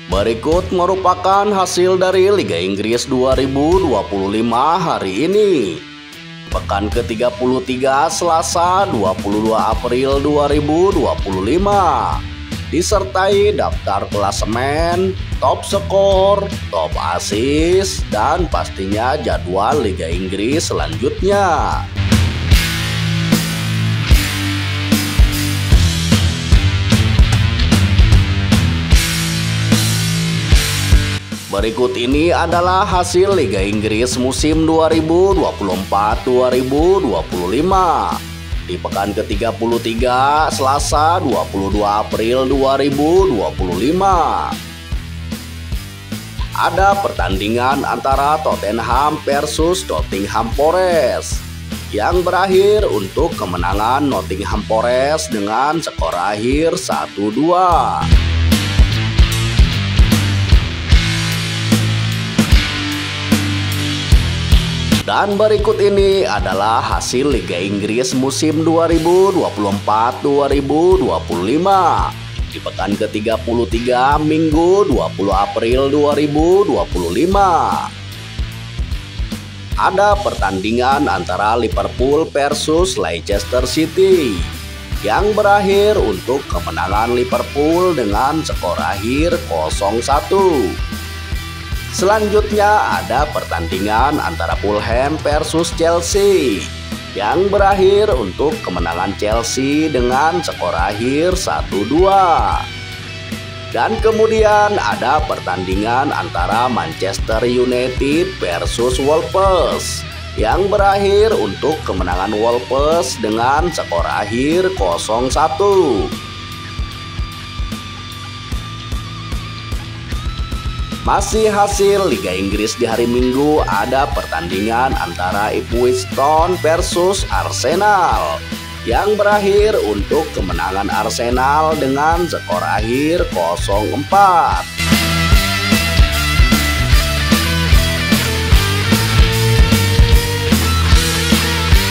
Berikut merupakan hasil dari Liga Inggris 2025 hari ini. Pekan ke-33 Selasa 22 April 2025. Disertai daftar klasemen, top skor, top assist, dan pastinya jadwal Liga Inggris selanjutnya. Berikut ini adalah hasil Liga Inggris musim 2024-2025 di pekan ke-33 Selasa 22 April 2025. Ada pertandingan antara Tottenham versus Nottingham Forest yang berakhir untuk kemenangan Nottingham Forest dengan skor akhir 1-2. Dan berikut ini adalah hasil Liga Inggris musim 2024-2025 di pekan ke-33 Minggu 20 April 2025. Ada pertandingan antara Liverpool versus Leicester City yang berakhir untuk kemenangan Liverpool dengan skor akhir 0-1. Selanjutnya ada pertandingan antara Fulham versus Chelsea yang berakhir untuk kemenangan Chelsea dengan skor akhir 1-2. Dan kemudian ada pertandingan antara Manchester United versus Wolves yang berakhir untuk kemenangan Wolves dengan skor akhir 0-1. Masih hasil Liga Inggris di hari Minggu, ada pertandingan antara Ipswich Town versus Arsenal yang berakhir untuk kemenangan Arsenal dengan skor akhir 0-4.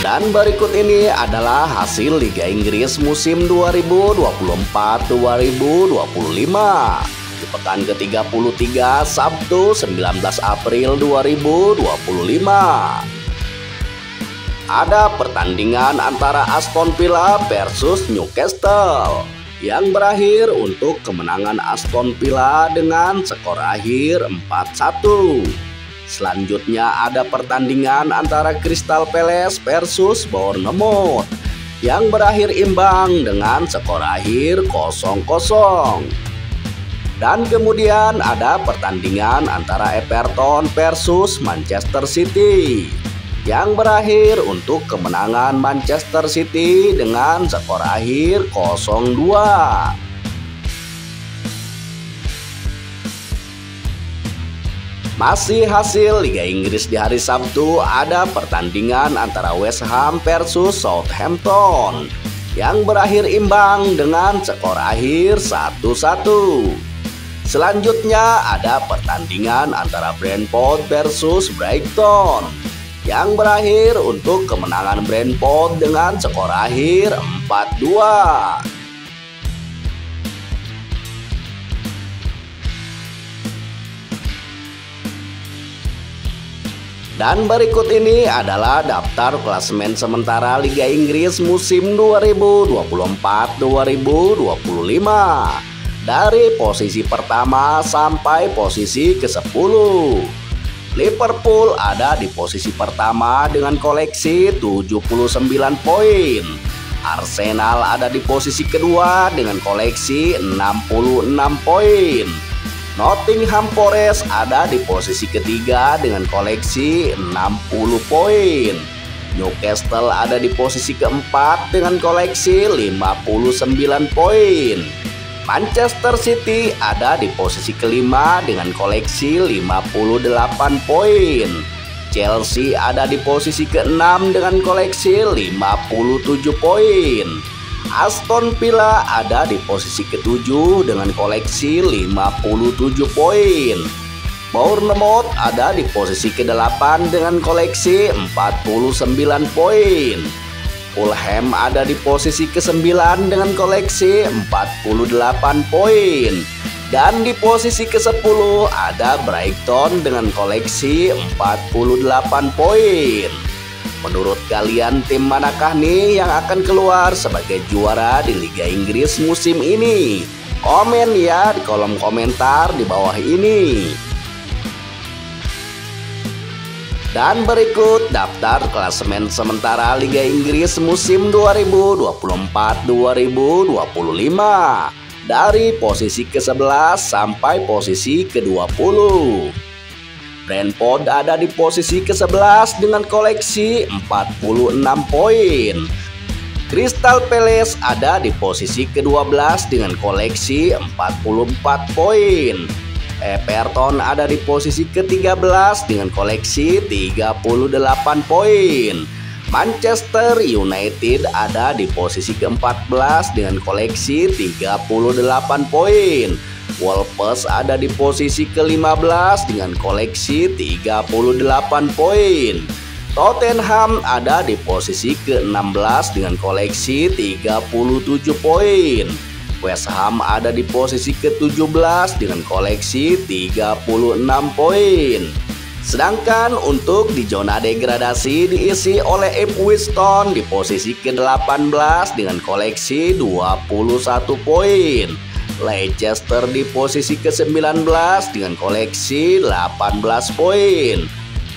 Dan berikut ini adalah hasil Liga Inggris musim 2024-2025 di pekan ke-33 Sabtu 19 April 2025. Ada pertandingan antara Aston Villa versus Newcastle yang berakhir untuk kemenangan Aston Villa dengan skor akhir 4-1. Selanjutnya ada pertandingan antara Crystal Palace versus Bournemouth yang berakhir imbang dengan skor akhir 0-0. Dan kemudian ada pertandingan antara Everton versus Manchester City yang berakhir untuk kemenangan Manchester City dengan skor akhir 0-2. Masih hasil Liga Inggris di hari Sabtu, ada pertandingan antara West Ham versus Southampton yang berakhir imbang dengan skor akhir 1-1. Selanjutnya ada pertandingan antara Brentford versus Brighton yang berakhir untuk kemenangan Brentford dengan skor akhir 4-2. Dan berikut ini adalah daftar klasemen sementara Liga Inggris musim 2024-2025. Dari posisi pertama sampai posisi ke-10. Liverpool ada di posisi pertama dengan koleksi 79 poin. Arsenal ada di posisi kedua dengan koleksi 66 poin. Nottingham Forest ada di posisi ketiga dengan koleksi 60 poin. Newcastle ada di posisi keempat dengan koleksi 59 poin. Manchester City ada di posisi kelima dengan koleksi 58 poin. Chelsea ada di posisi keenam dengan koleksi 57 poin. Aston Villa ada di posisi ketujuh dengan koleksi 57 poin. Bournemouth ada di posisi ke-8 dengan koleksi 49 poin. Fulham ada di posisi ke-9 dengan koleksi 48 poin. Dan di posisi ke-10 ada Brighton dengan koleksi 48 poin. Menurut kalian tim manakah nih yang akan keluar sebagai juara di Liga Inggris musim ini? Komen ya di kolom komentar di bawah ini. Dan berikut daftar klasemen sementara Liga Inggris musim 2024-2025 dari posisi ke-11 sampai posisi ke-20. Brentford ada di posisi ke-11 dengan koleksi 46 poin. Crystal Palace ada di posisi ke-12 dengan koleksi 44 poin. Everton ada di posisi ke-13 dengan koleksi 38 poin. Manchester United ada di posisi ke-14 dengan koleksi 38 poin. Wolves ada di posisi ke-15 dengan koleksi 38 poin. Tottenham ada di posisi ke-16 dengan koleksi 37 poin. West Ham ada di posisi ke-17 dengan koleksi 36 poin. Sedangkan untuk di zona degradasi diisi oleh Ipswich Town di posisi ke-18 dengan koleksi 21 poin. Leicester di posisi ke-19 dengan koleksi 18 poin.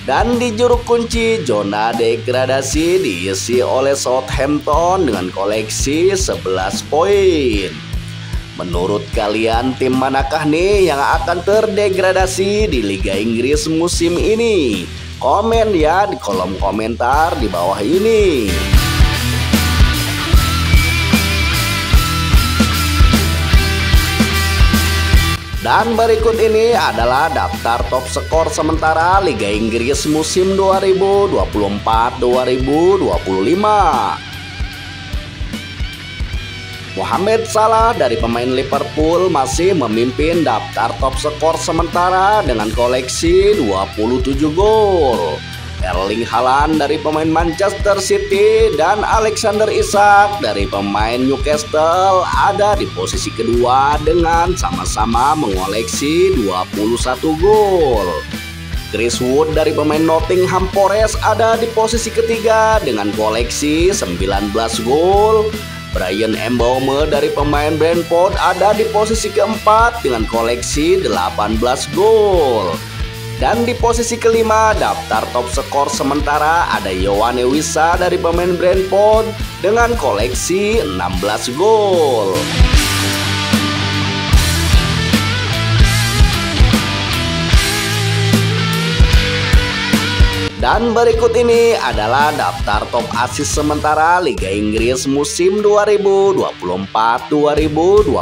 Dan di juru kunci zona degradasi diisi oleh Southampton dengan koleksi 11 poin. Menurut kalian tim manakah nih yang akan terdegradasi di Liga Inggris musim ini? Komen ya di kolom komentar di bawah ini. Dan berikut ini adalah daftar top skor sementara Liga Inggris musim 2024-2025. Mohamed Salah dari pemain Liverpool masih memimpin daftar top skor sementara dengan koleksi 27 gol. Erling Haaland dari pemain Manchester City dan Alexander Isak dari pemain Newcastle ada di posisi kedua dengan sama-sama mengoleksi 21 gol. Chris Wood dari pemain Nottingham Forest ada di posisi ketiga dengan koleksi 19 gol. Bryan Mbeumo dari pemain Brentford ada di posisi keempat dengan koleksi 18 gol. Dan di posisi kelima daftar top skor sementara ada Yoane Wissa dari pemain Brentford dengan koleksi 16 gol. Dan berikut ini adalah daftar top assist sementara Liga Inggris musim 2024-2025.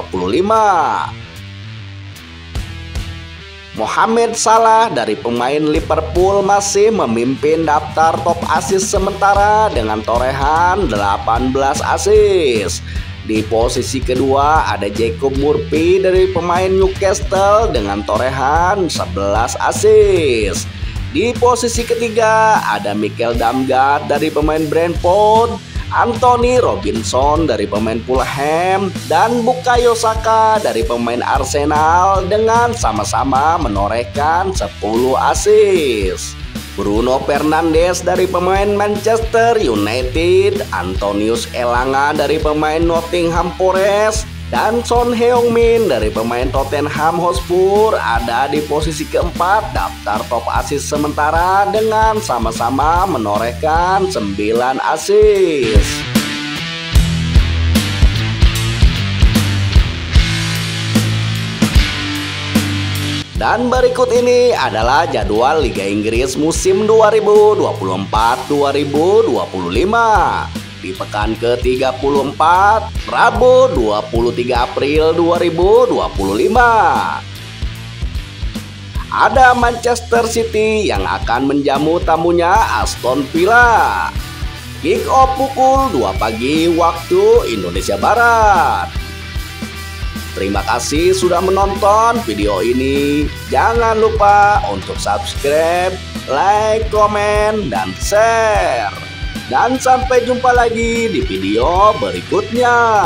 Mohamed Salah dari pemain Liverpool masih memimpin daftar top assist sementara dengan torehan 18 assist. Di posisi kedua ada Jacob Murphy dari pemain Newcastle dengan torehan 11 assist. Di posisi ketiga ada Mikkel Damgaard dari pemain Brentford, Anthony Robinson dari pemain Fulham, dan Bukayo Saka dari pemain Arsenal dengan sama-sama menorehkan 10 assist. Bruno Fernandes dari pemain Manchester United, Antonius Elanga dari pemain Nottingham Forest, dan Son Heung-min dari pemain Tottenham Hotspur ada di posisi keempat daftar top assist sementara dengan sama-sama menorehkan 9 assist. Dan berikut ini adalah jadwal Liga Inggris musim 2024-2025. Di pekan ke-34, Rabu 23 April 2025. Ada Manchester City yang akan menjamu tamunya Aston Villa. Kick off pukul 2 pagi waktu Indonesia Barat. Terima kasih sudah menonton video ini. Jangan lupa untuk subscribe, like, komen, dan share. Dan sampai jumpa lagi di video berikutnya.